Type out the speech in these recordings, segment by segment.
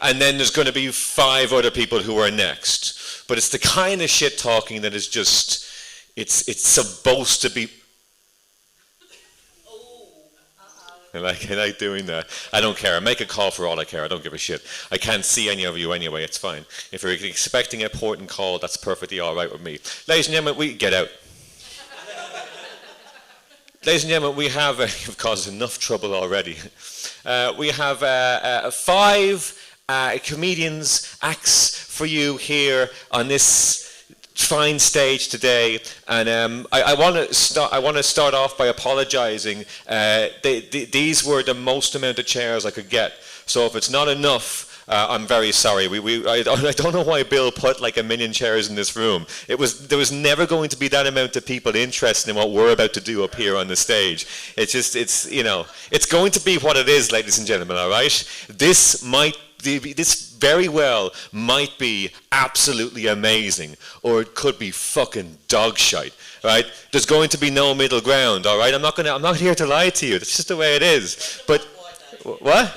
And then there's going to be 5 other people who are next. But it's the kind of shit talking that is just, it's supposed to be. I like doing that. I don't care. I make a call for all I care. I don't give a shit. I can't see any of you anyway. It's fine. If you're expecting an important call, that's perfectly all right with me. Ladies and gentlemen, we get out. Ladies and gentlemen, we have, you've caused enough trouble already. We have 5 comedians, acts for you here on this fine stage today, and I want to start off by apologizing. These were the most amount of chairs I could get, so if it's not enough, I'm very sorry. I don't know why Bill put like 1 million chairs in this room. There was never going to be that amount of people interested in what we're about to do up here on the stage. It's going to be what it is, ladies and gentlemen. All right, this very well might be absolutely amazing, or it could be fucking dog shite, right? There's going to be no middle ground, all right? I'm not here to lie to you. That's just the way it is. But what?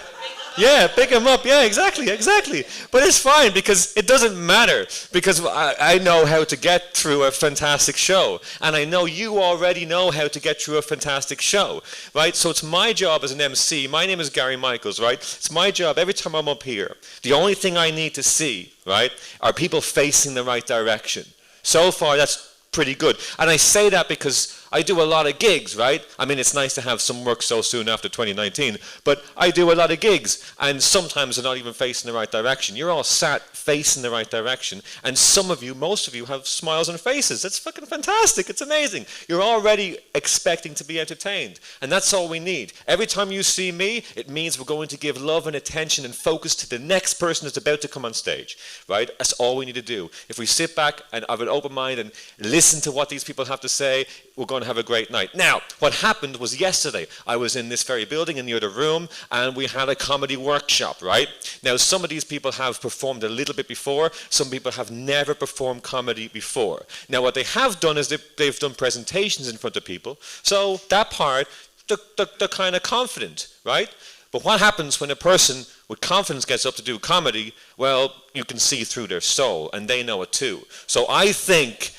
Yeah, pick him up. Yeah, exactly. But it's fine because it doesn't matter, because I know how to get through a fantastic show, and I know you already know how to get through a fantastic show, right? So it's my job as an MC. My name is Gary Michaels, right? It's my job every time I'm up here. The only thing I need to see, right, are people facing the right direction. So far, that's pretty good. And I say that because I do a lot of gigs, right? I mean, it's nice to have some work so soon after 2019, but I do a lot of gigs, and sometimes they're not even facing the right direction. You're all sat facing the right direction, and some of you, most of you, have smiles on faces. That's fucking fantastic. It's amazing. You're already expecting to be entertained, and that's all we need. Every time you see me, it means we're going to give love and attention and focus to the next person that's about to come on stage, right? That's all we need to do. If we sit back and have an open mind and listen to what these people have to say, we're going to have a great night. Now, what happened was yesterday, I was in this very building in the other room, and we had a comedy workshop, right? Now, some of these people have performed a little bit before. Some people have never performed comedy before. Now, what they have done is they've done presentations in front of people. So that part, they're kind of confident, right? But what happens when a person with confidence gets up to do comedy? Well, you can see through their soul, and they know it too. So I think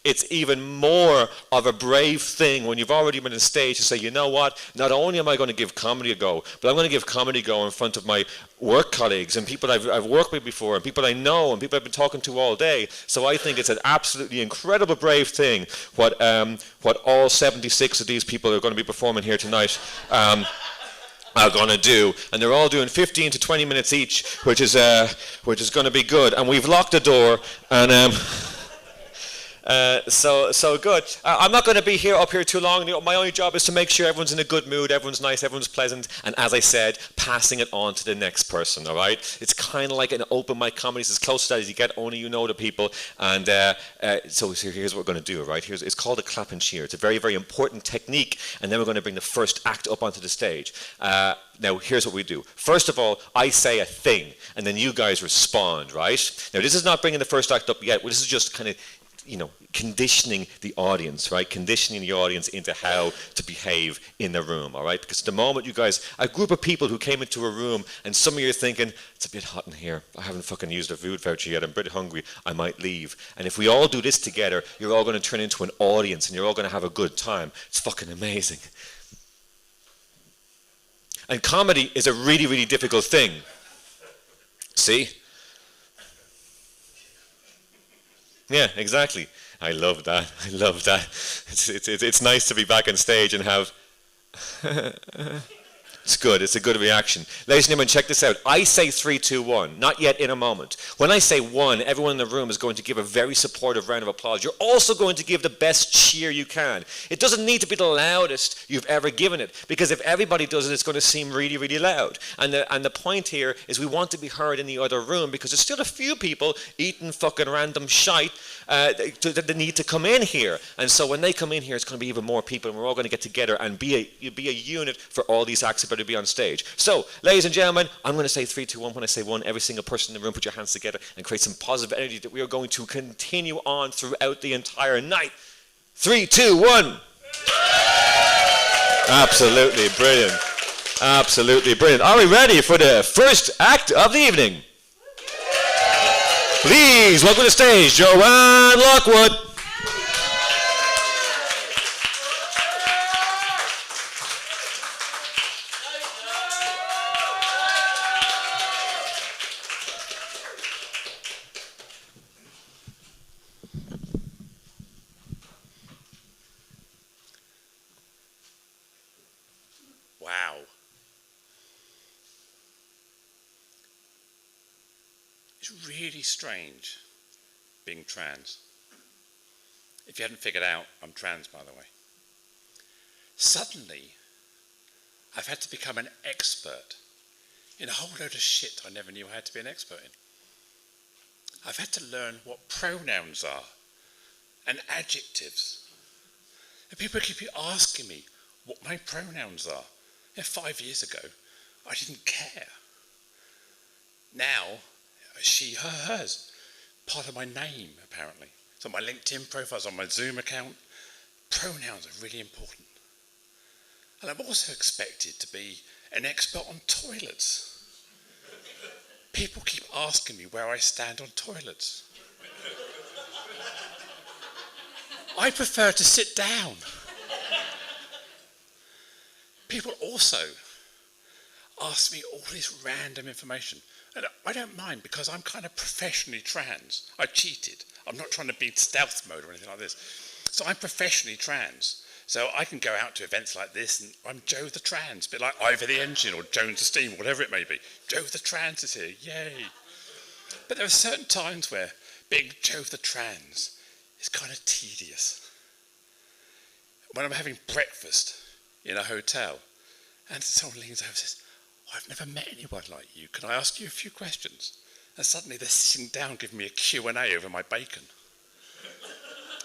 it's even more of a brave thing when you've already been on stage to say, you know what, not only am I going to give comedy a go, but I'm going to give comedy a go in front of my work colleagues and people I've worked with before and people I know and people I've been talking to all day. So I think it's an absolutely incredible brave thing what all 76 of these people are going to be performing here tonight are going to do, and they're all doing 15 to 20 minutes each, which is going to be good. And we've locked the door, and so good. I'm not going to be up here too long. My only job is to make sure everyone's in a good mood, everyone's nice, everyone's pleasant, and as I said, passing it on to the next person, all right? It's kind of like an open mic comedy. It's as close to that as you get, only you know the people. And so here's what we're going to do, right? It's called a clap and cheer. It's a very, very important technique, and then we're going to bring the first act up onto the stage. Now, here's what we do. First of all, I say a thing, and then you guys respond, right? Now, this is not bringing the first act up yet. This is just kind of, conditioning the audience, right? Conditioning the audience into how to behave in the room, all right? Because the moment you guys, a group of people who came into a room and some of you are thinking, it's a bit hot in here. I haven't fucking used a food voucher yet. I'm pretty hungry. I might leave. And if we all do this together, you're all going to turn into an audience and you're all going to have a good time. It's fucking amazing. And comedy is a really, really difficult thing. See? Yeah, exactly. I love that. It's nice to be back on stage and have... It's good. It's a good reaction. Ladies and gentlemen, check this out. I say 3, 2, 1. Not yet, in a moment. When I say 1, everyone in the room is going to give a very supportive round of applause. You're also going to give the best cheer you can. It doesn't need to be the loudest you've ever given it, because if everybody does it, it's going to seem really, really loud. And the point here is we want to be heard in the other room, because there's still a few people eating fucking random shite that need to come in here. And so when they come in here, it's going to be even more people, and we're all going to get together and be a unit for all these acts to be on stage. So, ladies and gentlemen, I'm going to say 3, 2, 1. When I say 1, every single person in the room put your hands together and create some positive energy that we are going to continue on throughout the entire night. 3, 2, 1. Absolutely brilliant. Absolutely brilliant. Are we ready for the first act of the evening? Please welcome to the stage, Joanne Lockwood. Wow. It's really strange being trans. If you hadn't figured out, I'm trans, by the way. Suddenly, I've had to become an expert in a whole load of shit I never knew I had to be an expert in. I've had to learn what pronouns are and adjectives. And people keep asking me what my pronouns are. 5 years ago, I didn't care. Now, she, her, hers, part of my name, apparently. It's on my LinkedIn profile, it's on my Zoom account. Pronouns are really important. And I'm also expected to be an expert on toilets. People keep asking me where I stand on toilets. I prefer to sit down. People also ask me all this random information. And I don't mind because I'm kind of professionally trans. I cheated. I'm not trying to be stealth mode or anything like this. So I'm professionally trans. So I can go out to events like this and I'm Joe the Trans, a bit like Ivor the Engine or Jones the Steam, whatever it may be. Joe the Trans is here, yay. But there are certain times where being Joe the Trans is kind of tedious. When I'm having breakfast in a hotel, and someone leans over and says, I've never met anyone like you. Can I ask you a few questions? And suddenly they're sitting down giving me a Q&A over my bacon.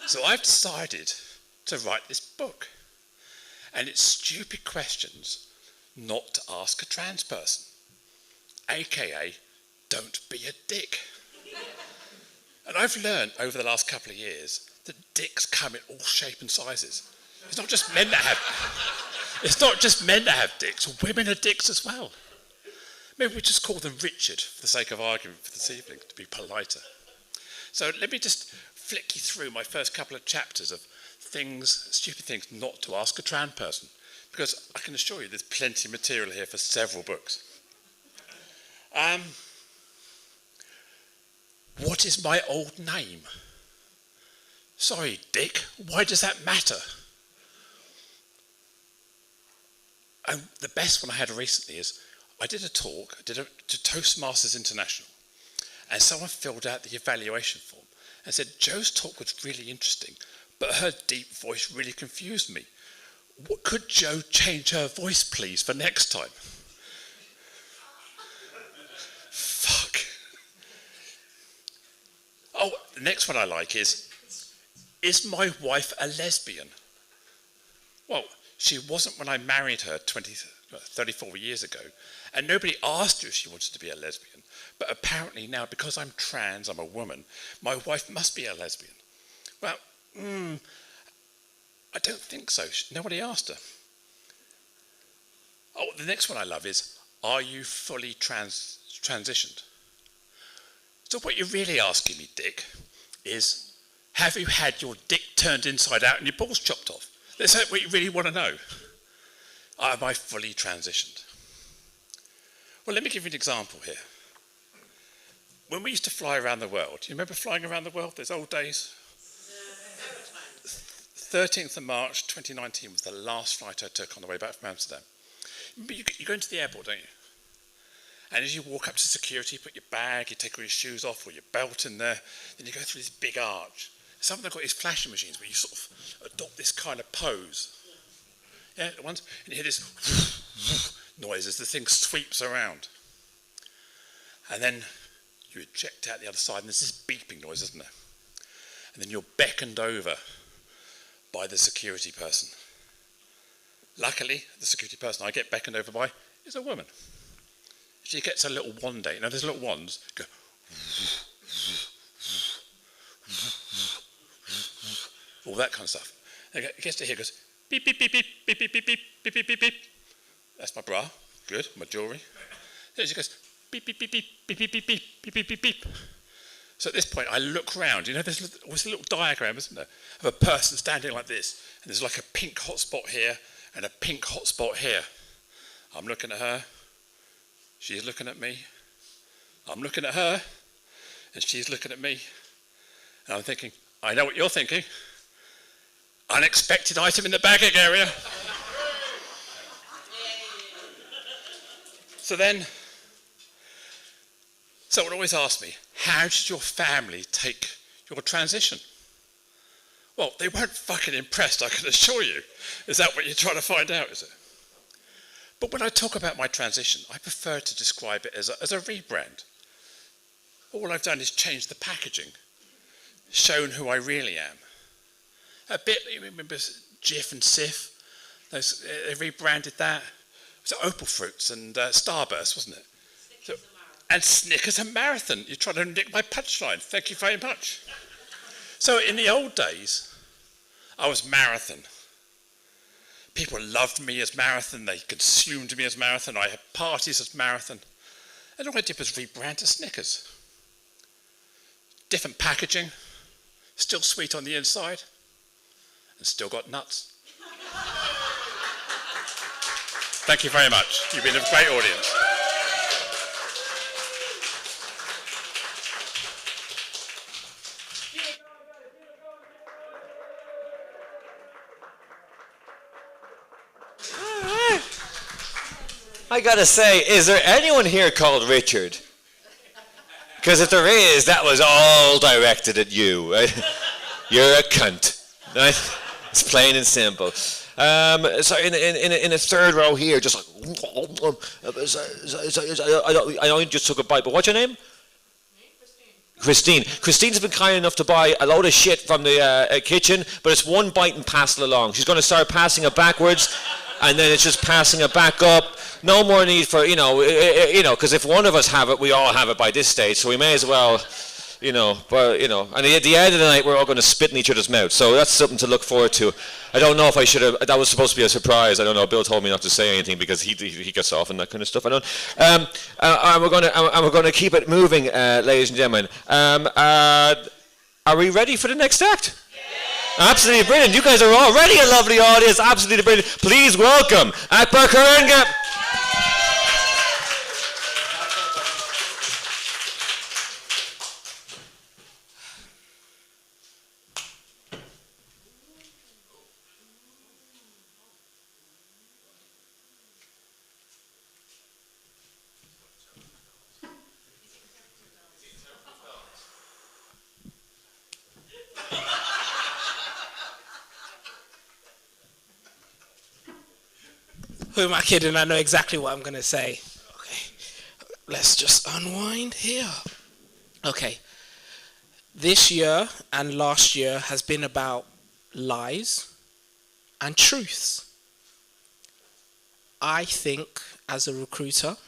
So I've decided to write this book. And it's stupid questions not to ask a trans person. AKA, don't be a dick. And I've learned over the last couple of years that dicks come in all shapes and sizes. It's not just men that have dicks, women are dicks as well. Maybe we just call them Richard for the sake of argument for this evening, to be politer. So let me just flick you through my first couple of chapters of things, stupid things not to ask a trans person, because I can assure you there's plenty of material here for several books. What is my old name? Sorry, Dick, why does that matter? And the best one I had recently is, I did a talk, to Toastmasters International, and someone filled out the evaluation form and said, Joe's talk was really interesting, but her deep voice really confused me. What, could Joe change her voice, please, for next time? Fuck. Oh, the next one I like is my wife a lesbian? Well, she wasn't when I married her 34 years ago, and nobody asked her if she wanted to be a lesbian. But apparently now, because I'm trans, I'm a woman, my wife must be a lesbian. Well, I don't think so. Nobody asked her. Oh, the next one I love is, are you fully transitioned? So what you're really asking me, Dick, is, have you had your dick turned inside out and your balls chopped off? That's what you really want to know. Am I fully transitioned? Well, let me give you an example here. When we used to fly around the world, do you remember flying around the world, those old days? 13th of March 2019 was the last flight I took on the way back from Amsterdam. Remember, you go into the airport, don't you? And as you walk up to security, you put your bag, you take all your shoes off or your belt in there, then you go through this big arch. Some of them have got these flashing machines where you sort of adopt this kind of pose. Yeah, at once, and you hear this noise as the thing sweeps around. And then you eject out the other side, and there's this beeping noise, isn't there? And then you're beckoned over by the security person. Luckily, the security person I get beckoned over by is a woman. She gets a little wand, you know, there's little wands, go, all that kind of stuff. And it gets to here, goes, beep, beep, beep, beep, beep, beep, beep, beep, beep, beep, beep, beep. That's my bra. Good. My jewellery. Then she goes, beep, beep, beep, beep, beep, beep, beep, beep, beep, beep, beep, beep. So at this point, I look round. You know, there's always a little diagram, isn't there, of a person standing like this. And there's like a pink hotspot here and a pink hotspot here. I'm looking at her. She's looking at me. I'm looking at her. And she's looking at me. And I'm thinking, I know what you're thinking. Unexpected item in the bagging area. So someone always asks me, how did your family take your transition? Well, they weren't fucking impressed, I can assure you. Is that what you're trying to find out, is it? But when I talk about my transition, I prefer to describe it as a rebrand. All I've done is change the packaging, shown who I really am. A bit, you remember Jif and Sif? They rebranded that. It was Opal Fruits and Starburst, wasn't it? And Snickers and Marathon. You're trying to nick my punchline. Thank you very much. So in the old days, I was Marathon. People loved me as Marathon. They consumed me as Marathon. I had parties as Marathon. And all I did was rebrand to Snickers. Different packaging. Still sweet on the inside. And still got nuts. Thank you very much. You've been a great audience. I gotta say, is there anyone here called Richard? Because if there is, that was all directed at you. Right? You're a cunt. Right? It's plain and simple. So in the third row here, just like, I only just took a bite, but what's your name? Christine. Christine's been kind enough to buy a load of shit from the kitchen, but it's one bite and pass it along. She's going to start passing it backwards, and then it's just passing it back up. No more need for, because if one of us have it, we all have it by this stage, so we may as well, and at the end of the night, we're all going to spit in each other's mouth, so that's something to look forward to. I don't know if I should have, that was supposed to be a surprise, I don't know, Bill told me not to say anything because he gets off and that kind of stuff, I don't. And we're going to keep it moving, ladies and gentlemen. Are we ready for the next act? Absolutely brilliant. You guys are already a lovely audience. Absolutely brilliant. Please welcome Akbar Karanga. Who am I kidding? I know exactly what I'm going to say. Okay, let's just unwind here. Okay, this year and last year has been about lies and truths. I think as a recruiter,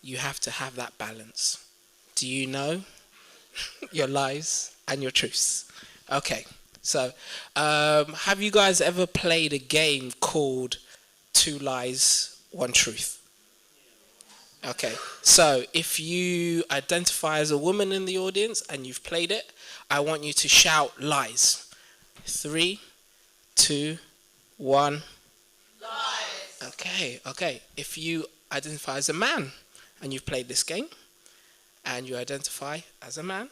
you have to have that balance. Do you know your lies and your truths? Okay, so have you guys ever played a game called 2 Lies, 1 Truth? Okay, so if you identify as a woman in the audience and you've played it, I want you to shout lies. 3, 2, 1. Lies. Okay. If you identify as a man and you've played this game and you identify as a man,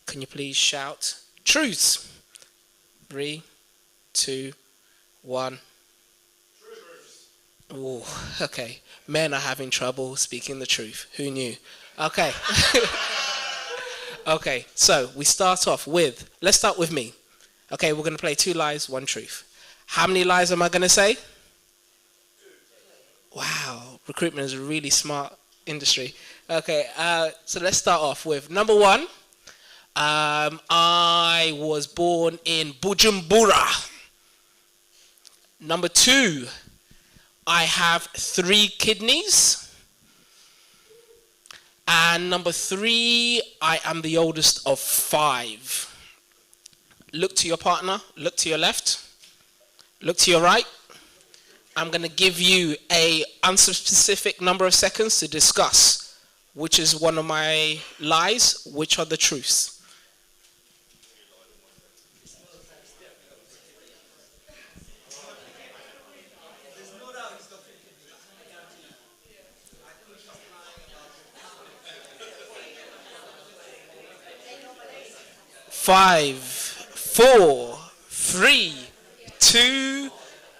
can you please shout truths? 3, 2, 1. Oh, okay. Men are having trouble speaking the truth. Who knew? Okay. Okay, so we start off with, let's start with me. Okay, we're going to play 2 lies, 1 truth. How many lies am I going to say? Wow, recruitment is a really smart industry. Okay, so let's start off with number 1. I was born in Bujumbura. Number 2. I have 3 kidneys. And number 3, I am the oldest of 5. Look to your partner, look to your left, look to your right, I'm going to give you a unspecific number of seconds to discuss which is one of my lies, which are the truths. Five, 4, 3, 2,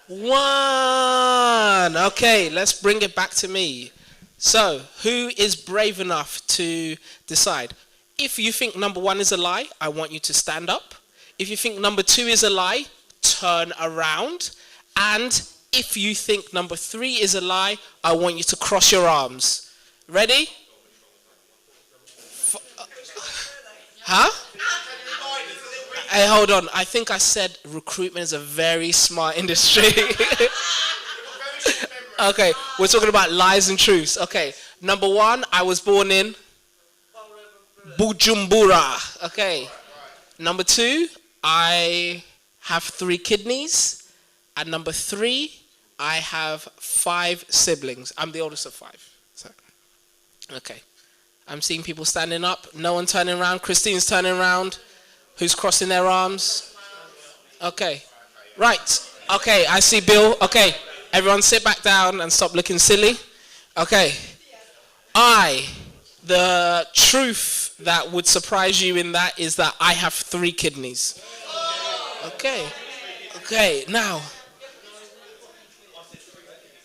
1. Okay, let's bring it back to me. So, who is brave enough to decide? If you think number 1 is a lie, I want you to stand up. If you think number 2 is a lie, turn around. And if you think number 3 is a lie, I want you to cross your arms. Ready? Huh? Hey, hold on. I think I said recruitment is a very smart industry. Okay, we're talking about lies and truths. Okay, number 1, I was born in Bujumbura. Okay. Number 2, I have 3 kidneys. And number 3, I have 5 siblings. I'm the oldest of 5. So, okay. I'm seeing people standing up. No one turning around. Christine's turning around. Who's crossing their arms? Okay. Right. Okay, I see Bill. Okay. Everyone sit back down and stop looking silly. Okay. The truth that would surprise you in that is that I have 3 kidneys. Okay. Okay, now.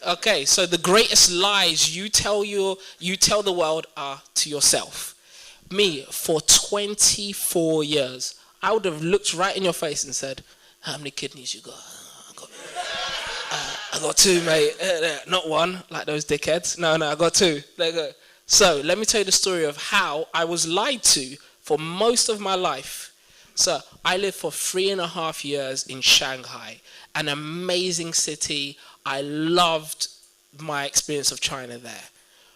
Okay, so the greatest lies you tell the world are to yourself. Me, for 24 years, I would have looked right in your face and said, how many kidneys you got? I got 2, mate. Not 1, like those dickheads. No, I got 2. There you go. So, let me tell you the story of how I was lied to for most of my life. So, I lived for 3.5 years in Shanghai, an amazing city. I loved my experience of China there.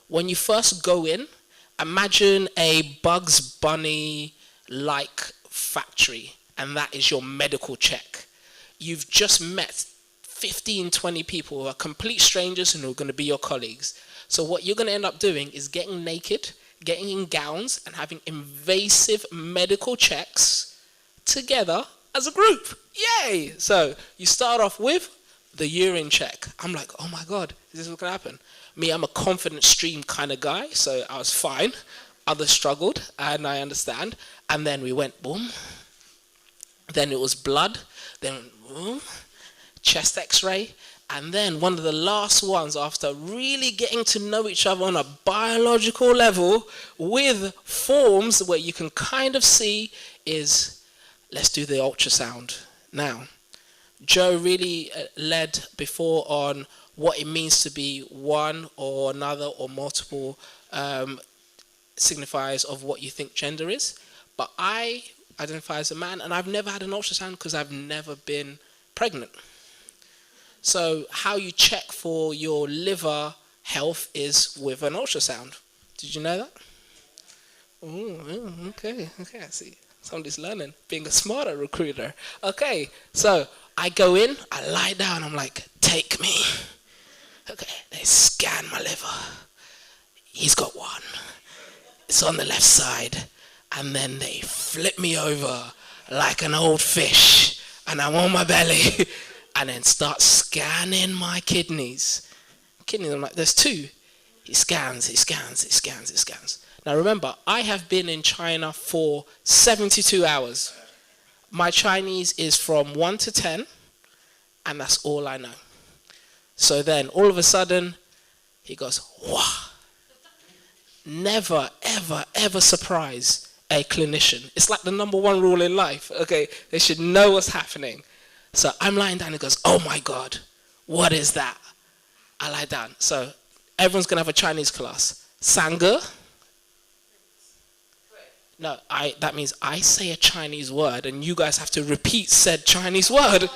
When you first go in, imagine a Bugs Bunny-like factory, and that is your medical check. You've just met 15, 20 people who are complete strangers and who are going to be your colleagues. So what you're going to end up doing is getting naked, getting in gowns, and having invasive medical checks together as a group. Yay! So you start off with the urine check. I'm like, oh my God, is this what's going to happen? Me, I'm a confident stream kind of guy, so I was fine. Others struggled, and I understand. And then we went boom. Then it was blood. Then boom. Chest x-ray. And then one of the last ones, after really getting to know each other on a biological level with forms where you can kind of see, is let's do the ultrasound. Now, Joe really led before on what it means to be one or another or multiple signifiers of what you think gender is. But I identify as a man, and I've never had an ultrasound because I've never been pregnant. So how you check for your liver health is with an ultrasound. Did you know that? Ooh, okay, I see. Somebody's learning, being a smarter recruiter. Okay, so I go in, I lie down, I'm like, take me. Okay, they scan my liver. He's got 1. It's on the left side. And then they flip me over like an old fish. And I'm on my belly. And then start scanning my kidneys. I'm like, there's 2. He scans. Now remember, I have been in China for 72 hours. My Chinese is from 1 to 10, and that's all I know. So then, all of a sudden, he goes, wah. Never, ever, ever surprise a clinician. It's like the number 1 rule in life. Okay, they should know what's happening. So I'm lying down, and he goes, oh my God, what is that? I lie down. So everyone's going to have a Chinese class. Sangha. No, that means I say a Chinese word, and you guys have to repeat said Chinese word.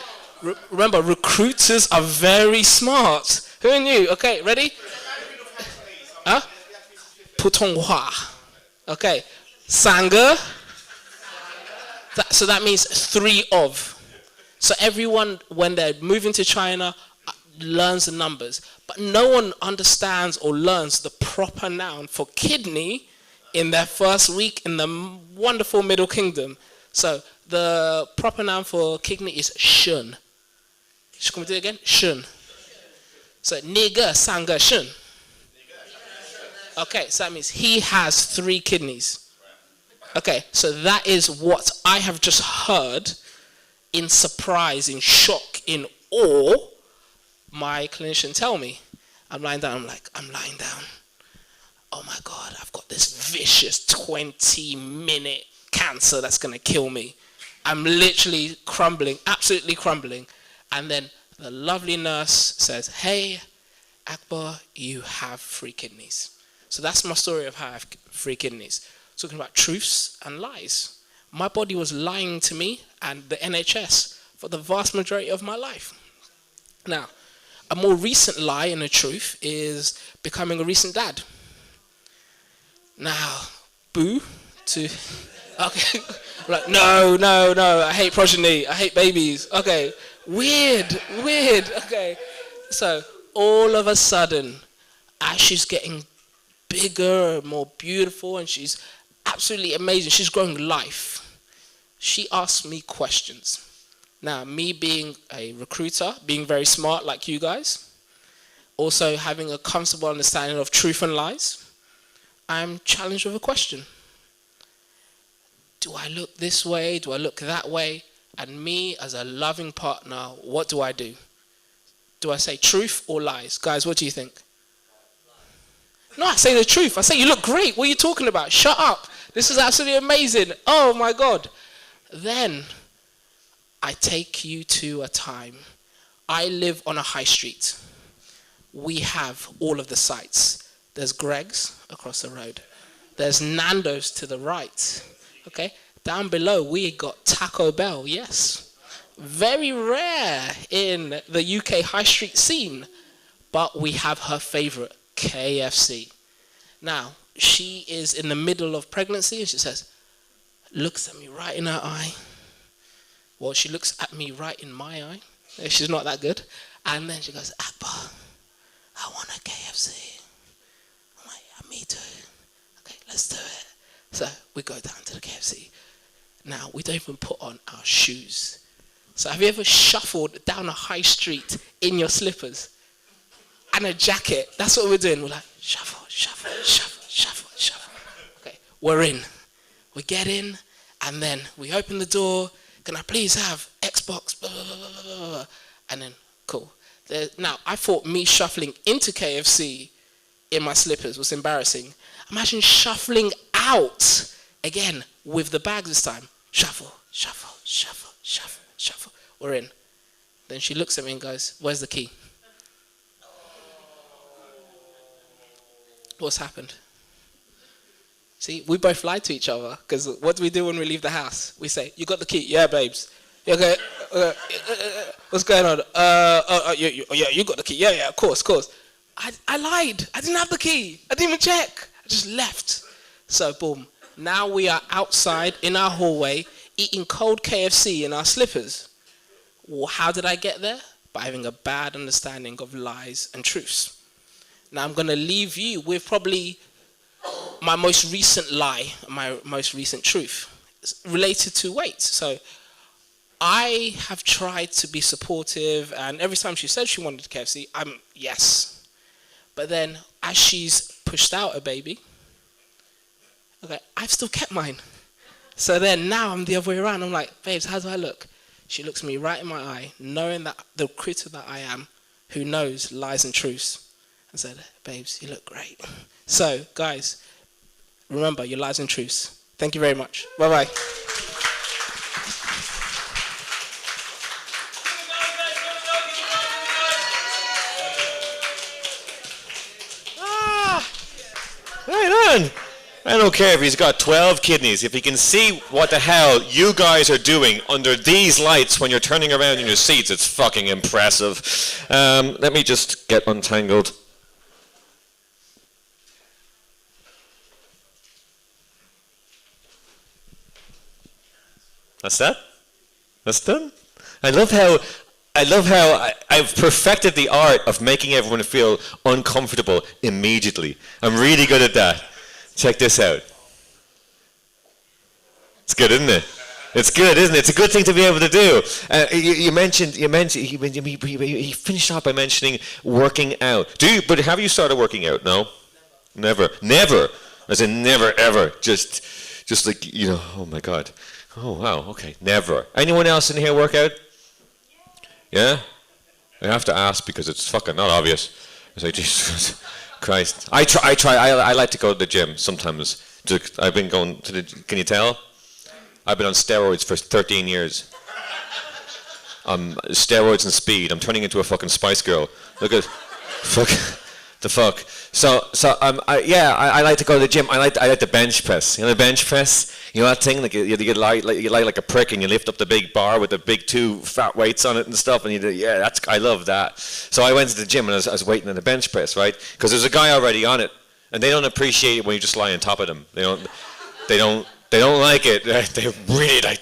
Remember, recruiters are very smart. Who knew? Okay, ready? Huh? Putonghua. Okay. Sangha. So that means 3 of. So everyone, when they're moving to China, learns the numbers, but no one understands or learns the proper noun for kidney in their first week in the wonderful Middle Kingdom. So the proper noun for kidney is shun. Can we do it again? Shun. So nigga, sanga, shun. Okay, so that means he has 3 kidneys. Okay, so that is what I have just heard in surprise, in shock, in awe, my clinician tell me. I'm lying down, I'm lying down. Oh my God, I've got this vicious 20-minute cancer that's going to kill me. I'm literally crumbling, absolutely crumbling. And then the lovely nurse says, hey, Akbar, you have 3 kidneys. So that's my story of how I have 3 kidneys. Talking about truths and lies. My body was lying to me and the NHS for the vast majority of my life. Now, a more recent lie and a truth is becoming a recent dad. Now, boo to... Okay, like, no, I hate progeny, I hate babies. Okay, weird, okay. So, all of a sudden, as she's getting bigger, more beautiful, and she's absolutely amazing, she's growing life, she asks me questions. Now, me being a recruiter, being very smart like you guys, also having a comfortable understanding of truth and lies, I'm challenged with a question. Do I look this way? Do I look that way? And me, as a loving partner, what do I do? Do I say truth or lies? Guys, what do you think? No, I say the truth. I say, you look great. What are you talking about? Shut up. This is absolutely amazing. Oh, my God. Then I take you to a time. I live on a high street. We have all of the sites. There's Greg's across the road. There's Nando's to the right. Okay, down below we got Taco Bell, yes. Very rare in the UK high street scene, but we have her favorite, KFC. Now, she is in the middle of pregnancy and she says, looks at me right in her eye. Well, she looks at me right in my eye. She's not that good. And then she goes, Akbar, I want a KFC. I'm like, yeah, me too. Okay, let's do it. So we go down to the KFC. Now, we don't even put on our shoes. So have you ever shuffled down a high street in your slippers and a jacket? That's what we're doing. We're like, shuffle, shuffle, shuffle, shuffle, shuffle. Okay, we're in. We get in, and then we open the door. Can I please have Xbox? Blah, blah, blah, blah, blah. And then, cool. Now, I thought me shuffling into KFC in my slippers was embarrassing. Imagine shuffling out again with the bags this time. Shuffle, shuffle, shuffle, shuffle, shuffle. We're in. Then she looks at me and goes, where's the key? What's happened? See, we both lied to each other, because what do we do when we leave the house? We say, you got the key? Yeah, babes. Okay. What's going on? Yeah, you got the key. Yeah, of course. I lied. I didn't have the key. I didn't even check. I just left. So, boom. Now we are outside in our hallway eating cold KFC in our slippers. Well, how did I get there? By having a bad understanding of lies and truths. Now I'm going to leave you with probably my most recent lie, my most recent truth related to weight. So I have tried to be supportive, and every time she said she wanted KFC, I'm yes. But then as she's pushed out a baby, okay, I've still kept mine. So then now I'm the other way around. I'm like, babes, how do I look? She looks me right in my eye, knowing that the critter that I am, who knows lies and truths, and said, babes, you look great. So, guys, remember your lies and truths. Thank you very much. Bye-bye. Right on. I don't care if he's got 12 kidneys. If he can see what the hell you guys are doing under these lights when you're turning around in your seats, it's fucking impressive. Let me just get untangled. That's that? That's done? I love how I love how I've perfected the art of making everyone feel uncomfortable immediately. I'm really good at that. Check this out. It's good, isn't it? It's good, isn't it? It's a good thing to be able to do. He finished off by mentioning working out. But have you started working out? No? Never. As in never, ever. Just like, oh my God. Oh, wow, okay. Never. Anyone else in here work out? Yeah? I have to ask because it's fucking not obvious. It's like, Jesus Christ. I try. I like to go to the gym sometimes. I've been going to the, can you tell? I've been on steroids for 13 years. Steroids and speed. I'm turning into a fucking Spice Girl. Look at, the fuck. So I like to go to the gym. I like the bench press. You know the bench press? You know that thing? Like you lie like a prick and you lift up the big bar with the big 2 fat weights on it and stuff. And I love that. So I went to the gym and I was waiting on the bench press, right? Because there's a guy already on it, and they don't appreciate it when you just lie on top of them. They don't like it.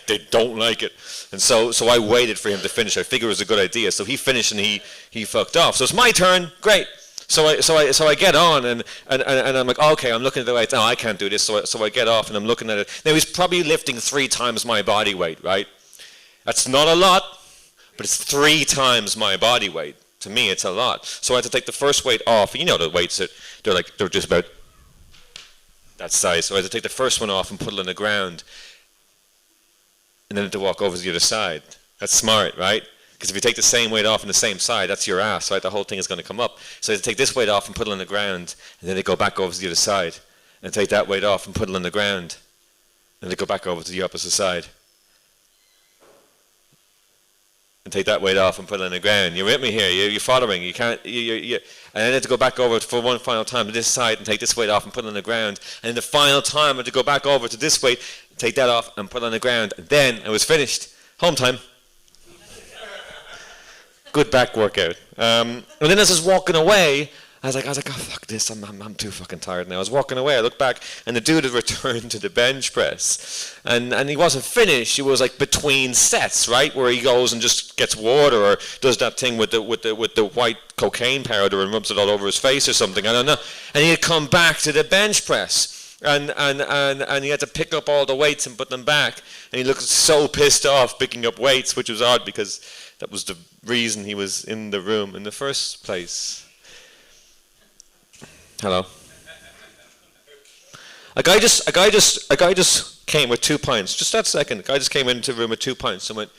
They don't like it. And so I waited for him to finish. I figured it was a good idea. So he finished and he fucked off. So it's my turn. Great. So I get on and I'm like, okay, I'm looking at the weights. No, I can't do this. So I get off and I'm looking at it. Now he's probably lifting 3 times my body weight, right? That's not a lot, but it's 3 times my body weight. To me, it's a lot. So I had to take the first weight off. You know the weights they're just about that size. So I had to take the first one off and put it on the ground, and then I had to walk over to the other side. That's smart, right? Because if you take the same weight off on the same side, that's your ass, right? The whole thing is going to come up. So I had to take this weight off and put it on the ground, and then they go back over to the other side, and take that weight off and put it on the ground, and they go back over to the opposite side, and take that weight off and put it on the ground. You're with me here. You're following. You can't. And then I had to go back over for one final time to this side and take this weight off and put it on the ground. And the final time I had to go back over to this weight, take that off and put it on the ground. And then I was finished. Home time. Good back workout. And then as I was walking away, I was like, oh fuck this, I'm too fucking tired now. I was walking away, I looked back, and the dude had returned to the bench press. And he wasn't finished, he was like between sets, right? Where he goes and just gets water or does that thing with the white cocaine powder and rubs it all over his face or something, I don't know. And he had come back to the bench press. And he had to pick up all the weights and put them back. And he looked so pissed off picking up weights, which was odd because that was the reason he was in the room in the first place. Hello. A guy just came with 2 pints. Just that second. A guy just came into the room with 2 pints and went,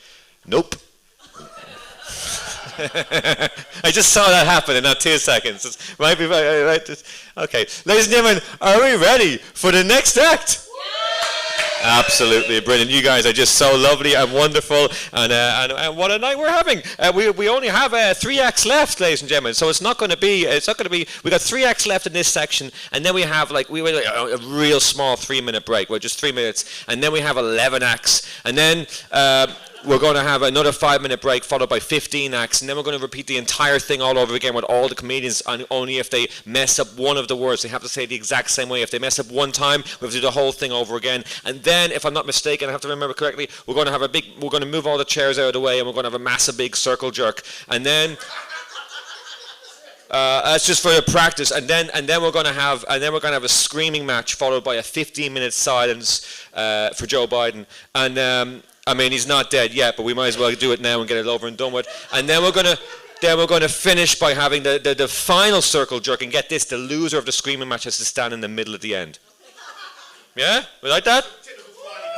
nope. I just saw that happen in that 2 seconds. Okay, ladies and gentlemen, are we ready for the next act? Absolutely brilliant. You guys are just so lovely and wonderful, and what a night we're having. We only have 3 acts left, ladies and gentlemen. So it's not going to be. We got 3 acts left in this section, and then we have a real small 3-minute break. We're just 3 minutes, and then we have 11 acts, and then we're going to have another 5-minute break followed by 15 acts, and then we're going to repeat the entire thing all over again with all the comedians, and only if they mess up one of the words. They have to say it the exact same way. If they mess up one time, we have to do the whole thing over again. And then, if I'm not mistaken, I have to remember correctly, we're going to move all the chairs out of the way, and we're going to have a massive big circle jerk. And then that's just for the practice, and then we're going to have a screaming match followed by a 15-minute silence for Joe Biden. And I mean, he's not dead yet, but we might as well do it now and get it over and done with. And then we're going to finish by having the final circle jerk. And get this, the loser of the screaming match has to stand in the middle at the end. Yeah? We like that?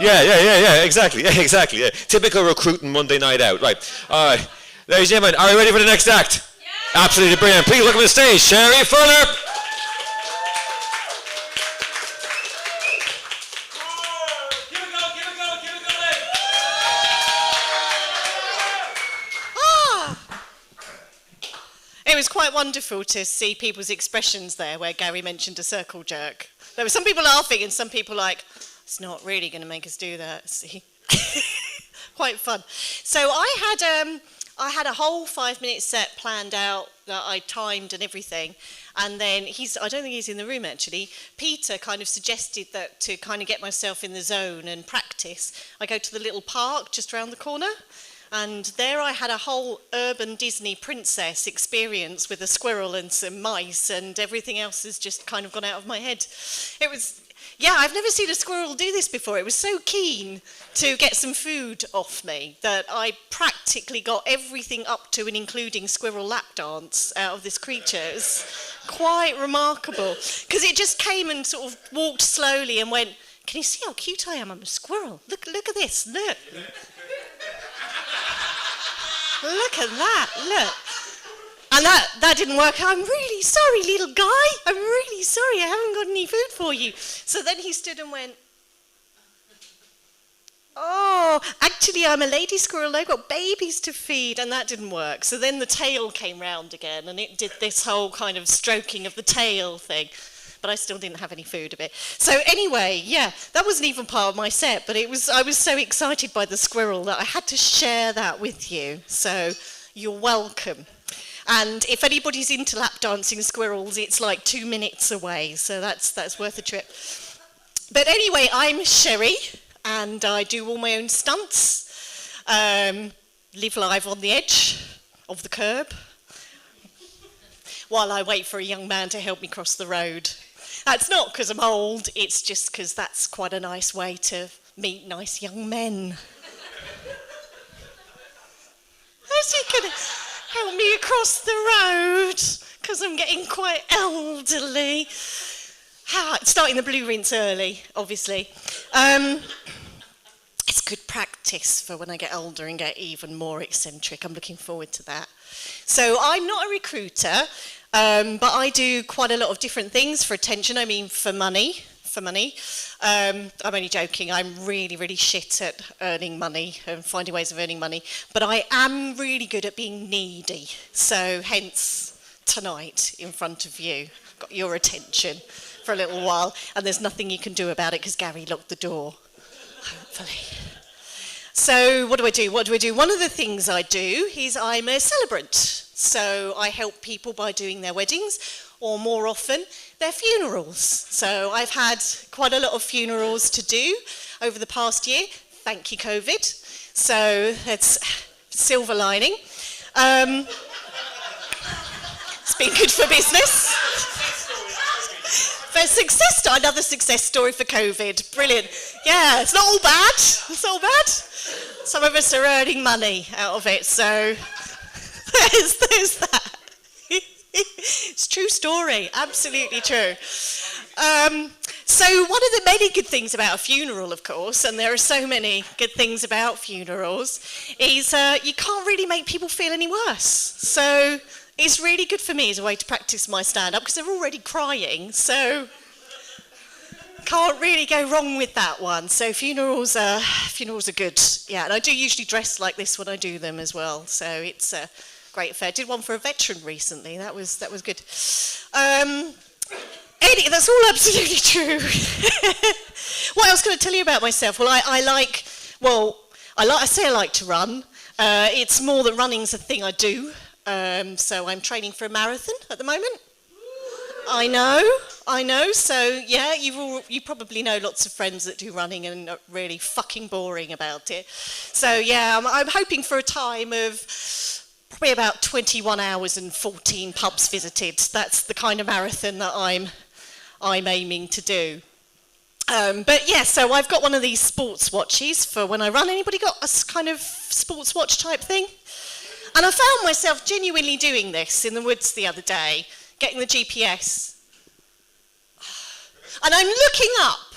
Yeah, exactly. Yeah. Typical recruiting Monday night out. Right. All right. Ladies and gentlemen, are you ready for the next act? Yeah. Absolutely brilliant. Please welcome to the stage, Sherry Fuller. It was quite wonderful to see people's expressions there where Gary mentioned a circle jerk. There were some people laughing and some people like, it's not really going to make us do that, see. Quite fun. So I had a whole 5-minute set planned out that I timed and everything. And then I don't think he's in the room actually, Peter kind of suggested that to kind of get myself in the zone and practice, I go to the little park just around the corner. And there I had a whole urban Disney princess experience with a squirrel and some mice, and everything else has just kind of gone out of my head. It was, yeah, I've never seen a squirrel do this before. It was so keen to get some food off me that I practically got everything up to and including squirrel lap dance out of this creature. It was quite remarkable, because it just came and sort of walked slowly and went, "Can you see how cute I am? I'm a squirrel. Look at this, look. Look at that, look." And that didn't work. "I'm really sorry, little guy. I'm really sorry. I haven't got any food for you." So then he stood and went, "Oh, actually, I'm a lady squirrel. I've got babies to feed." And that didn't work. So then the tail came round again, and it did this whole kind of stroking of the tail thing. But I still didn't have any food of it. So anyway, yeah, that wasn't even part of my set, but I was so excited by the squirrel that I had to share that with you. So you're welcome. And if anybody's into lap dancing squirrels, it's like 2 minutes away, so that's worth a trip. But anyway, I'm Sherry, and I do all my own stunts, live live on the edge of the curb, while I wait for a young man to help me cross the road. That's not because I'm old, it's just because that's quite a nice way to meet nice young men. How's he going to help me across the road? Because I'm getting quite elderly. Starting the blue rinse early, obviously. It's good practice for when I get older and get even more eccentric. I'm looking forward to that. So I'm not a recruiter. But I do quite a lot of different things for attention. I mean, for money. I'm only joking. I'm really, really shit at earning money and finding ways of earning money. But I am really good at being needy. So hence tonight in front of you, got your attention for a little while. And there's nothing you can do about it because Gary locked the door, hopefully. So what do I do? One of the things I do is I'm a celebrant. So I help people by doing their weddings, or more often, their funerals. So I've had quite a lot of funerals to do over the past year. Thank you, COVID. So that's silver lining. It's been good for business. Another success story for COVID. Brilliant. Yeah, it's not all bad. Some of us are earning money out of it, so there's that. It's a true story, absolutely true. So one of the many good things about a funeral, of course, and there are so many good things about funerals, is you can't really make people feel any worse. So it's really good for me as a way to practice my stand-up, because they're already crying, so can't really go wrong with that one. So funerals are good, yeah. And I do usually dress like this when I do them as well. So it's a great affair. Did one for a veteran recently. That was good. Eddie, that's all absolutely true. What else can I tell you about myself? Well, I like to run. It's more that running's a thing I do. So I'm training for a marathon at the moment. I know. So yeah, you probably know lots of friends that do running and are really fucking boring about it. So yeah, I'm hoping for a time of probably about 21 hours and 14 pubs visited. That's the kind of marathon that I'm aiming to do. But yeah, so I've got one of these sports watches for when I run. Anybody got a kind of sports watch type thing? And I found myself genuinely doing this in the woods the other day, getting the GPS. And I'm looking up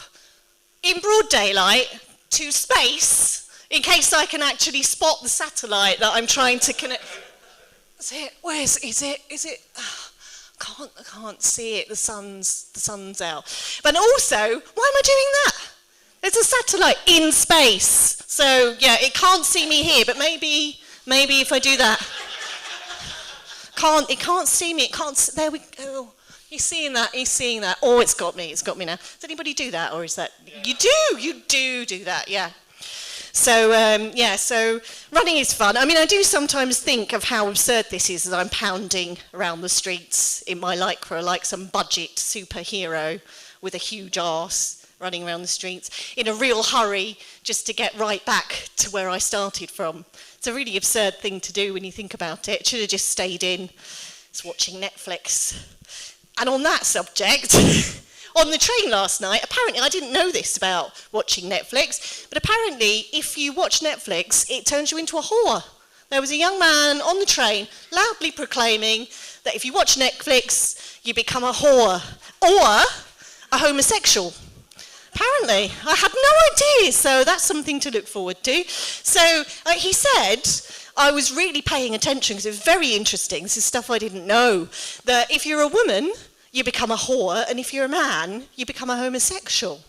in broad daylight to space in case I can actually spot the satellite that I'm trying to connect. Is it? Where is it? Is it? I can't see it. The sun's out. But also, why am I doing that? There's a satellite in space. So yeah, it can't see me here, but maybe if I do that. It can't see me. There we go. He's seeing that. Oh, it's got me now. Does anybody do that, or is that you do that? Yeah. So so running is fun. I mean, I do sometimes think of how absurd this is as I'm pounding around the streets in my Lycra like some budget superhero with a huge arse running around the streets in a real hurry just to get right back to where I started from. It's a really absurd thing to do when you think about it. Should have just stayed in. It's watching Netflix. And on that subject, on the train last night, apparently I didn't know this about watching Netflix, but apparently if you watch Netflix, it turns you into a whore. There was a young man on the train loudly proclaiming that if you watch Netflix, you become a whore or a homosexual. Apparently, I had no idea, so that's something to look forward to. So he said, I was really paying attention because it was very interesting. This is stuff I didn't know. That if you're a woman, you become a whore, and if you're a man, you become a homosexual.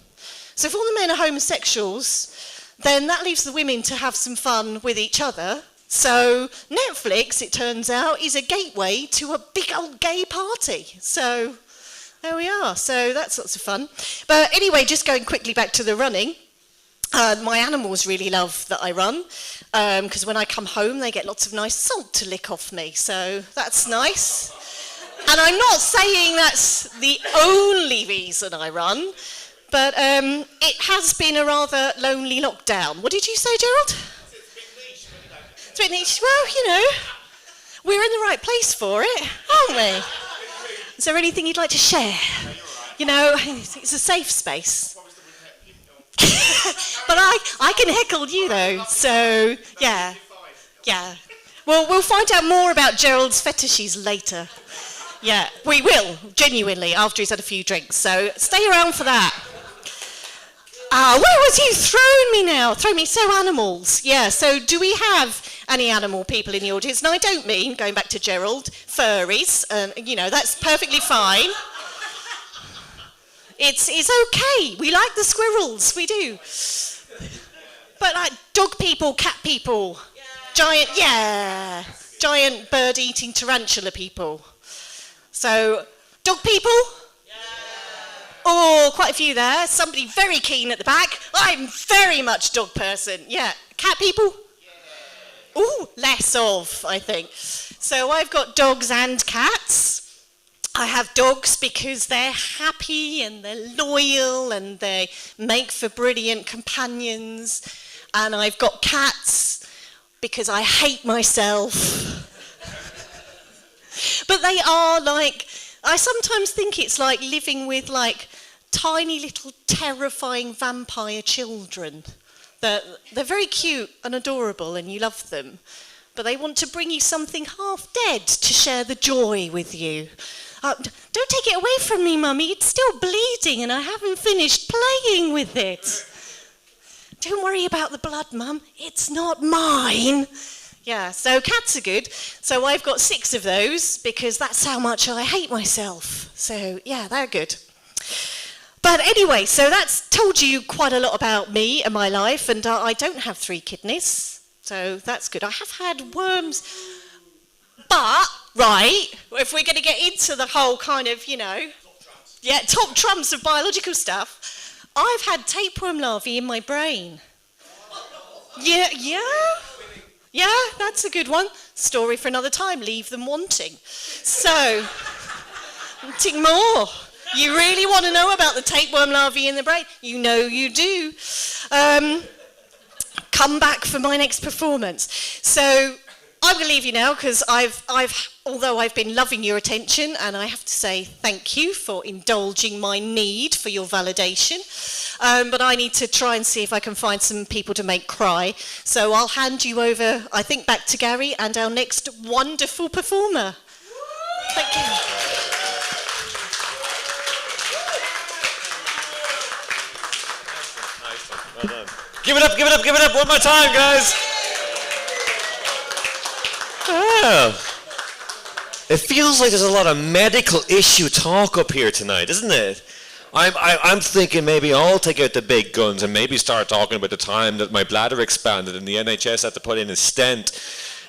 So if all the men are homosexuals, then that leaves the women to have some fun with each other. So Netflix, it turns out, is a gateway to a big old gay party. So there we are. So that's lots of fun. But anyway, just going quickly back to the running. My animals really love that I run, because when I come home, they get lots of nice salt to lick off me. So that's nice. And I'm not saying that's the only reason I run, but it has been a rather lonely lockdown. What did you say, Gerald? It's a bit niche. Well, you know, we're in the right place for it, aren't we? Is there anything you'd like to share? You know, it's a safe space. But I can heckle you though, so yeah. Well, we'll find out more about Gerald's fetishes later. Yeah, we will, genuinely, after he's had a few drinks, so stay around for that. Where was you throwing me now? Throwing me, so animals. Yeah, so do we have any animal people in the audience? And I don't mean, going back to Gerald, furries, you know, that's perfectly fine. It's okay, we like the squirrels, we do. But like dog people, cat people, giant bird-eating tarantula people. So, dog people? Oh, quite a few there. Somebody very keen at the back. I'm very much dog person. Yeah. Cat people? Oh, less of, I think. So I've got dogs and cats. I have dogs because they're happy and they're loyal and they make for brilliant companions. And I've got cats because I hate myself. But they are like, I sometimes think it's like living with like tiny little terrifying vampire children. They're very cute and adorable and you love them, but they want to bring you something half dead to share the joy with you. Don't take it away from me, Mummy, it's still bleeding and I haven't finished playing with it. Don't worry about the blood, Mum, it's not mine. Yeah, so cats are good. So I've got 6 of those because that's how much I hate myself. So yeah, they're good. But anyway, so that's told you quite a lot about me and my life, and I don't have 3 kidneys, so that's good. I have had worms, but, right, if we're going to get into the whole kind of, you know, top trumps of biological stuff, I've had tapeworm larvae in my brain. Yeah, that's a good one. Story for another time, leave them wanting. So, wanting more. You really want to know about the tapeworm larvae in the brain? You know you do. Come back for my next performance. So I'm going to leave you now because although I've been loving your attention, and I have to say thank you for indulging my need for your validation. But I need to try and see if I can find some people to make cry. So I'll hand you over, I think, back to Gary and our next wonderful performer. Thank you. Well done. Give it up, one more time, guys. Oh. It feels like there's a lot of medical issue talk up here tonight, isn't it? I'm thinking maybe I'll take out the big guns and maybe start talking about the time that my bladder expanded and the NHS had to put in a stent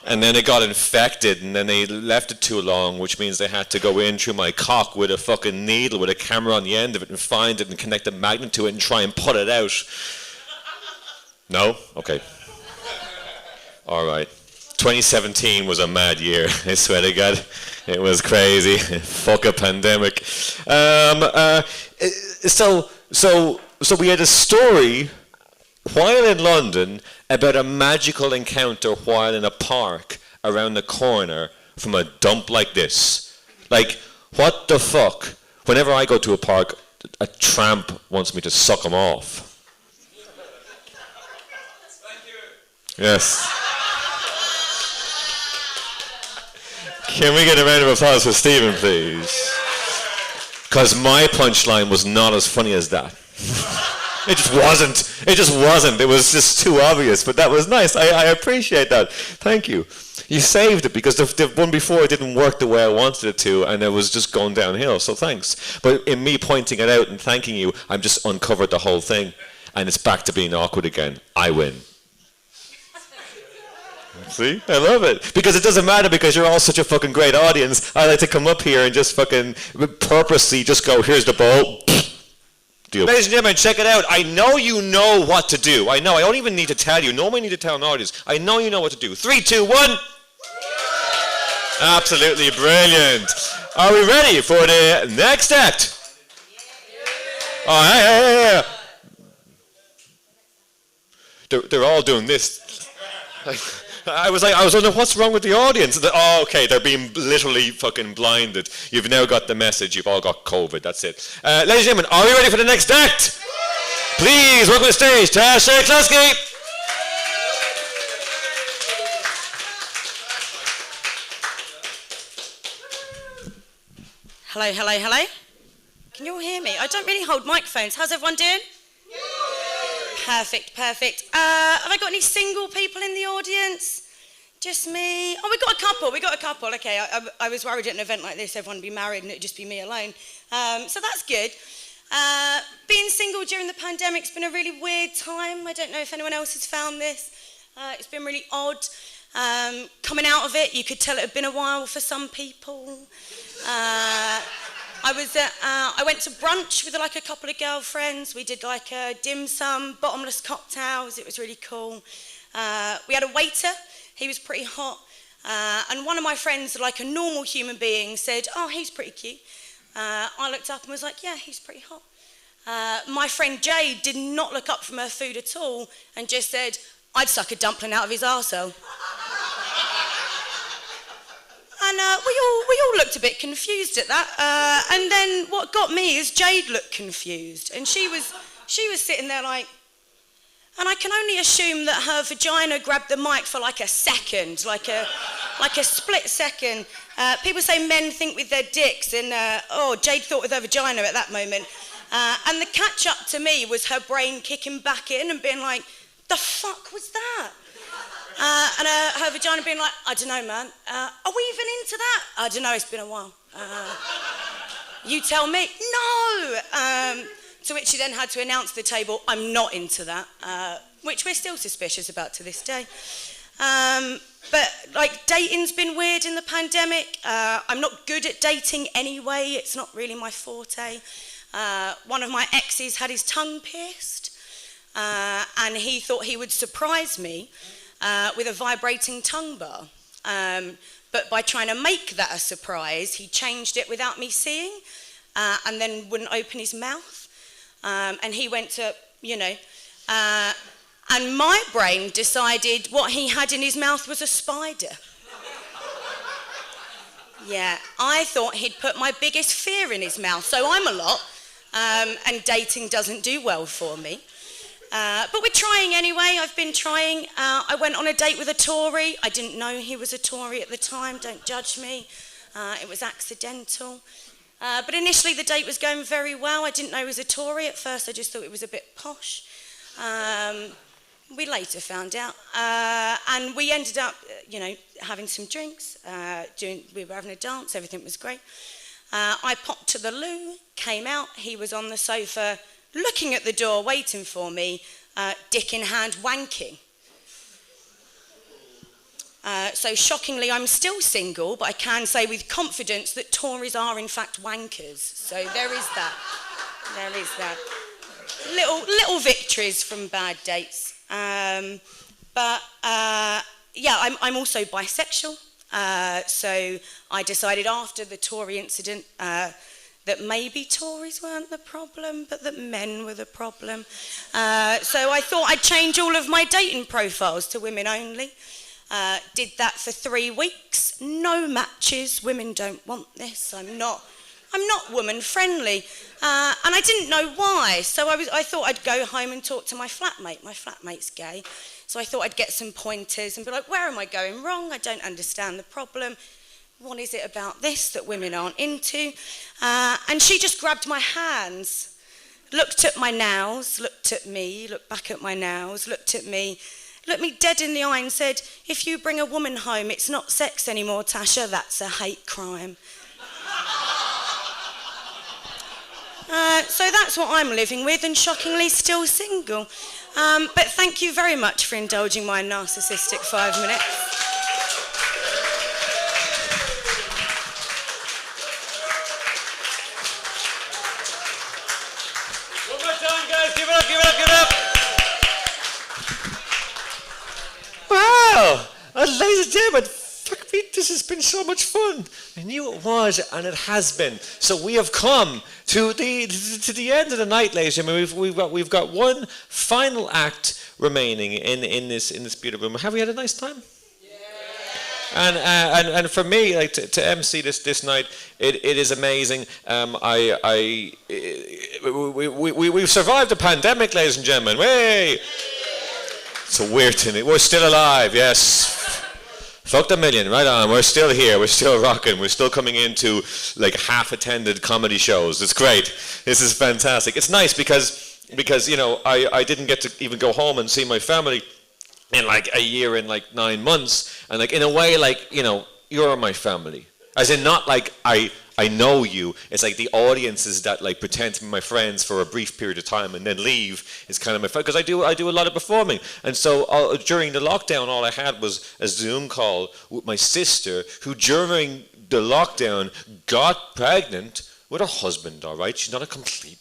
and then it got infected and then they left it too long, which means they had to go in through my cock with a fucking needle with a camera on the end of it and find it and connect a magnet to it and try and put it out. No? Okay. All right. 2017 was a mad year, I swear to God. It was crazy. Fuck a pandemic. So So we had a story while in London about a magical encounter while in a park around the corner from a dump like this. Like, what the fuck? Whenever I go to a park, a tramp wants me to suck him off. Yes. Can we get a round of applause for Stephen, please? Because my punchline was not as funny as that. It just wasn't. It was just too obvious, but that was nice. I appreciate that. Thank you. You saved it because the one before it didn't work the way I wanted it to, and it was just going downhill, so thanks. But in me pointing it out and thanking you, I've just uncovered the whole thing, and it's back to being awkward again. I win. See? I love it. Because it doesn't matter because you're all such a fucking great audience. I like to come up here and just fucking purposely just go, here's the ball. Deal. Ladies and gentlemen, check it out. I know you know what to do. I know. I don't even need to tell you. Nobody need to tell an audience. I know you know what to do. 3, 2, 1. Absolutely brilliant. Are we ready for the next act? Oh, yeah. They're all doing this. I was wondering what's wrong with the audience. Oh, okay, they're being literally fucking blinded. You've now got the message. You've all got COVID. That's it. Ladies and gentlemen, are we ready for the next act? Please welcome to the stage, Tasha Klasky. Hello. Can you all hear me? I don't really hold microphones. How's everyone doing? Perfect. Have I got any single people in the audience? Just me? Oh, we got a couple. Okay, I was worried at an event like this everyone would be married and it would just be me alone. So that's good. Being single during the pandemic's been a really weird time. I don't know if anyone else has found this. It's been really odd. Coming out of it, you could tell it had been a while for some people. I went to brunch with like a couple of girlfriends. We did like a dim sum, bottomless cocktails. It was really cool. We had a waiter. He was pretty hot. And one of my friends, like a normal human being, said, "Oh, he's pretty cute." I looked up and was like, "Yeah, he's pretty hot." My friend Jade did not look up from her food at all and just said, "I'd suck a dumpling out of his arsehole." And we all looked a bit confused at that. And then what got me is Jade looked confused, and she was sitting there like, and I can only assume that her vagina grabbed the mic for like a second, like a split second. People say men think with their dicks, and Jade thought with her vagina at that moment. And the catch up to me was her brain kicking back in and being like, "The fuck was that?" And her vagina being like, "I don't know, man. Are we even into that? I don't know, it's been a while. You tell me." No! To which she then had to announce to the table, "I'm not into that," which we're still suspicious about to this day. But like dating's been weird in the pandemic. I'm not good at dating anyway. It's not really my forte. One of my exes had his tongue pierced, and he thought he would surprise me with a vibrating tongue bar. But by trying to make that a surprise, he changed it without me seeing, and then wouldn't open his mouth. And he went to, and my brain decided what he had in his mouth was a spider. Yeah, I thought he'd put my biggest fear in his mouth, so I'm a lot, and dating doesn't do well for me. But we're trying anyway. I've been trying. I went on a date with a Tory. I didn't know he was a Tory at the time. Don't judge me. It was accidental. But initially the date was going very well. I didn't know he was a Tory. At first I just thought it was a bit posh. We later found out. And we ended up, having some drinks. We were having a dance. Everything was great. I popped to the loo, came out. He was on the sofa looking at the door, waiting for me, dick in hand, wanking. So shockingly, I'm still single, but I can say with confidence that Tories are in fact wankers. So there is that. There is that. Little victories from bad dates. I'm also bisexual. So I decided after the Tory incident that maybe Tories weren't the problem, but that men were the problem. So I thought I'd change all of my dating profiles to women only. Did that for 3 weeks. No matches. Women don't want this. I'm not woman friendly. And I didn't know why. So I thought I'd go home and talk to my flatmate. My flatmate's gay. So I thought I'd get some pointers and be like, where am I going wrong? I don't understand the problem. What is it about this that women aren't into? And she just grabbed my hands, looked at my nails, looked at me, looked back at my nails, looked at me, looked me dead in the eye and said, if you bring a woman home, it's not sex anymore, Tasha, that's a hate crime. So that's what I'm living with, and shockingly still single. But thank you very much for indulging my narcissistic 5 minutes. One more time, guys. Give it up, give it up, give it up. Wow. Ladies and gentlemen, fuck me, this has been so much fun. I knew it was, and it has been. So we have come to the end of the night, ladies and gentlemen. We've got one final act remaining in this beautiful room. Have we had a nice time? Yeah. And for me, like to MC this night, it is amazing. We've survived the pandemic, ladies and gentlemen. Way. It's a weird thing. We're still alive. Yes. Fuck the million, right on. We're still here. We're still rocking. We're still coming into like half-attended comedy shows. It's great. This is fantastic. It's nice because you know I didn't get to even go home and see my family in like a year and like 9 months, and like in a way like you know you're my family, as in not like I know you. It's like the audiences that like pretend to be my friends for a brief period of time and then leave is kind of my friend, because I do a lot of performing. And so during the lockdown, all I had was a Zoom call with my sister, who during the lockdown got pregnant with her husband. All right, she's not a complete.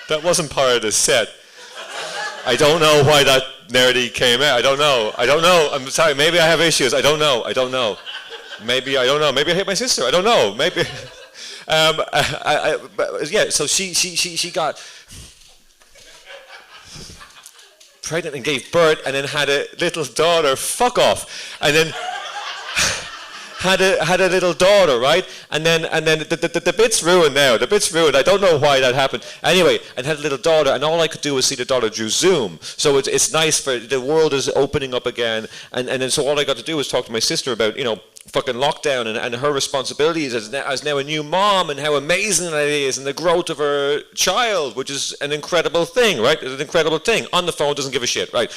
That wasn't part of the set. I don't know why that nerdy came out. I don't know. I'm sorry. Maybe I have issues. I don't know. Maybe I don't know. Maybe I hate my sister. I don't know. Maybe. But yeah. So she got pregnant and gave birth, and then had a little daughter. Fuck off. And then had a little daughter, right? And then the bit's ruined now. The bit's ruined. I don't know why that happened. Anyway, and had a little daughter, and all I could do was see the daughter through Zoom. So it's nice for the world is opening up again, and then so all I got to do was talk to my sister about fucking lockdown and her responsibilities as now a new mom, and how amazing that is, and the growth of her child, which is an incredible thing, right? It's an incredible thing. On the phone, doesn't give a shit, right?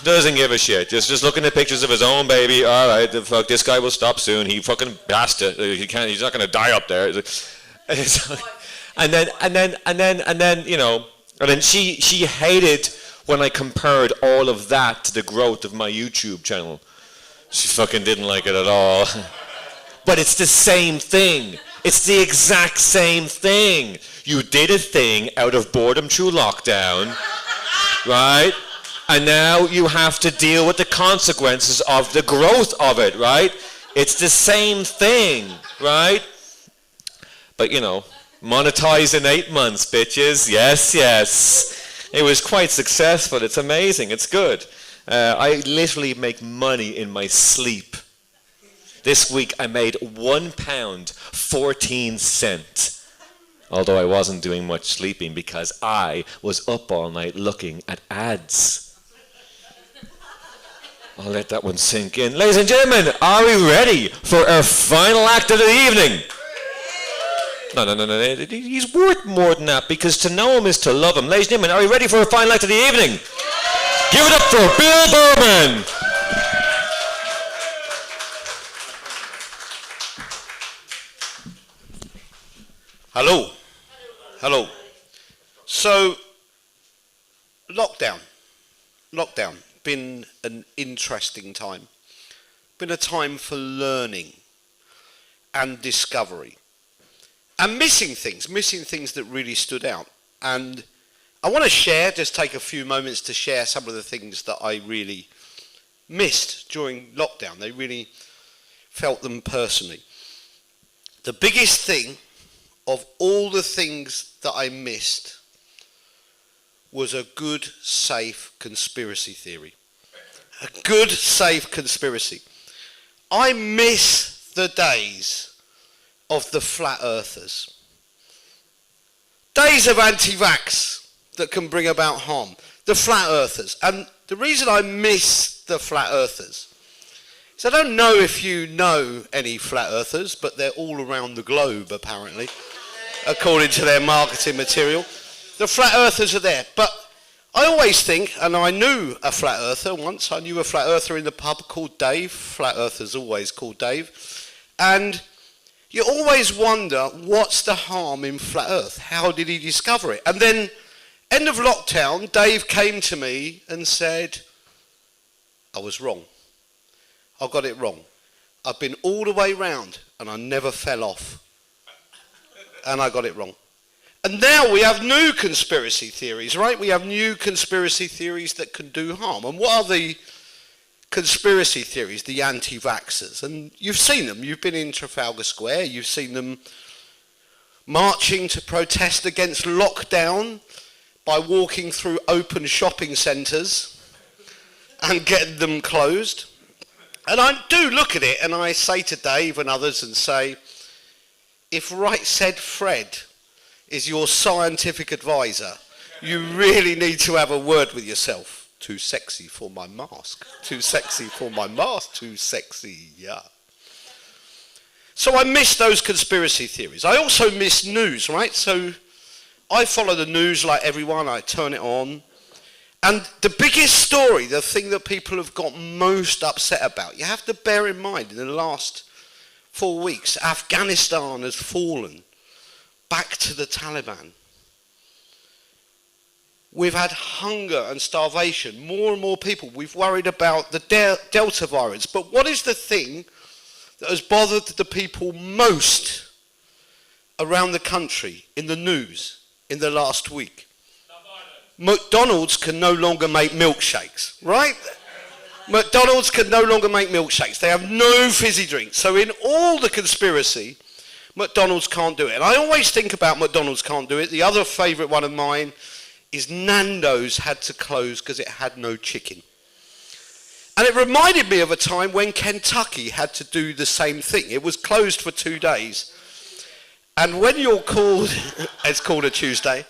Doesn't give a shit. Just looking at pictures of his own baby. All right, fuck, this guy will stop soon. He fucking has to. He can't. He's not going to die up there. And then she hated when I compared all of that to the growth of my YouTube channel. She fucking didn't like it at all. But it's the same thing. It's the exact same thing. You did a thing out of boredom through lockdown, right? And now you have to deal with the consequences of the growth of it, right? It's the same thing, right? But monetize in 8 months, bitches. Yes. It was quite successful. It's amazing. It's good. I literally make money in my sleep. This week I made £1.14. Although I wasn't doing much sleeping because I was up all night looking at ads. I'll let that one sink in. Ladies and gentlemen, are we ready for our final act of the evening? No. He's worth more than that, because to know him is to love him. Ladies and gentlemen, are we ready for our final act of the evening? Give it up for Bill Boorman. Hello. So, lockdown. Been an interesting time. Been a time for learning and discovery. And missing things that really stood out. And I want to take a few moments to share some of the things that I really missed during lockdown. They really felt them personally. The biggest thing of all the things that I missed was a good, safe conspiracy theory. A good, safe conspiracy. I miss the days of the flat earthers. Days of anti-vax that can bring about harm. The flat earthers. And the reason I miss the flat earthers is I don't know if you know any flat earthers, but they're all around the globe apparently, according to their marketing material. The flat earthers are there. But I always think, and I knew a flat earther once, I knew a flat earther in the pub called Dave. Flat earthers always called Dave. And you always wonder, what's the harm in flat earth? How did he discover it? And then, end of lockdown, Dave came to me and said, I was wrong. I got it wrong. I've been all the way round and I never fell off. And I got it wrong. And now we have new conspiracy theories, right? We have new conspiracy theories that can do harm. And what are the conspiracy theories? The anti-vaxxers. And you've seen them. You've been in Trafalgar Square. You've seen them marching to protest against lockdown by walking through open shopping centres and getting them closed. And I do look at it and I say to Dave and others and say, if Right Said Fred is your scientific advisor, you really need to have a word with yourself. Too sexy for my mask. Too sexy for my mask. Too sexy, yeah. So I miss those conspiracy theories. I also miss news, right? So I follow the news like everyone. I turn it on. And the biggest story, the thing that people have got most upset about, you have to bear in mind, in the last 4 weeks, Afghanistan has fallen back to the Taliban. We've had hunger and starvation. More and more people. We've worried about the Delta virus. But what is the thing that has bothered the people most around the country in the news in the last week? McDonald's can no longer make milkshakes, right? McDonald's can no longer make milkshakes. They have no fizzy drinks. So in all the conspiracy, McDonald's can't do it. And I always think about McDonald's can't do it. The other favourite one of mine is Nando's had to close because it had no chicken. And it reminded me of a time when Kentucky had to do the same thing. It was closed for 2 days. And when you're called, it's called a Tuesday,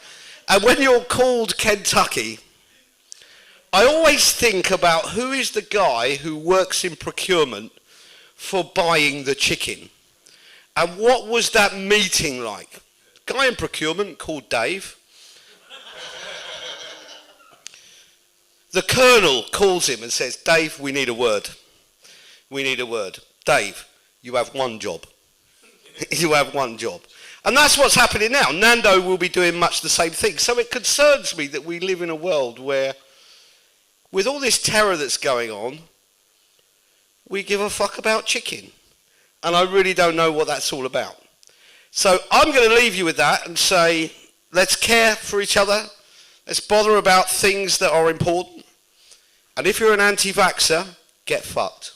and when you're called Kentucky, I always think about who is the guy who works in procurement for buying the chicken. And what was that meeting like? Guy in procurement called Dave. The colonel calls him and says, Dave, we need a word. We need a word. Dave, you have one job. You have one job. And that's what's happening now. Nando will be doing much the same thing. So it concerns me that we live in a world where, with all this terror that's going on, we give a fuck about chicken. And I really don't know what that's all about. So I'm going to leave you with that and say, let's care for each other. Let's bother about things that are important. And if you're an anti-vaxxer, get fucked.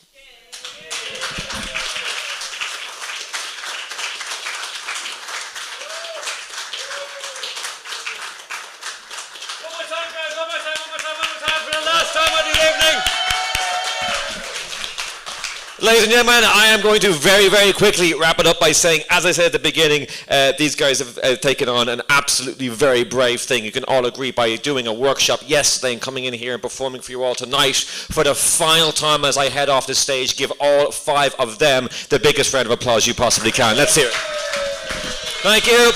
Ladies and gentlemen, I am going to very, very quickly wrap it up by saying, as I said at the beginning, these guys have taken on an absolutely very brave thing. You can all agree by doing a workshop yesterday and coming in here and performing for you all tonight. For the final time as I head off the stage, give all 5 of them the biggest round of applause you possibly can. Let's hear it. Thank you.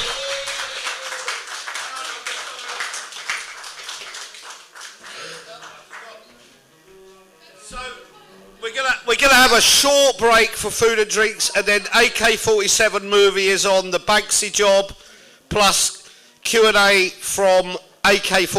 We're going to have a short break for food and drinks, and then AK-47 movie is on, the Banksy job, plus Q&A from AK-47.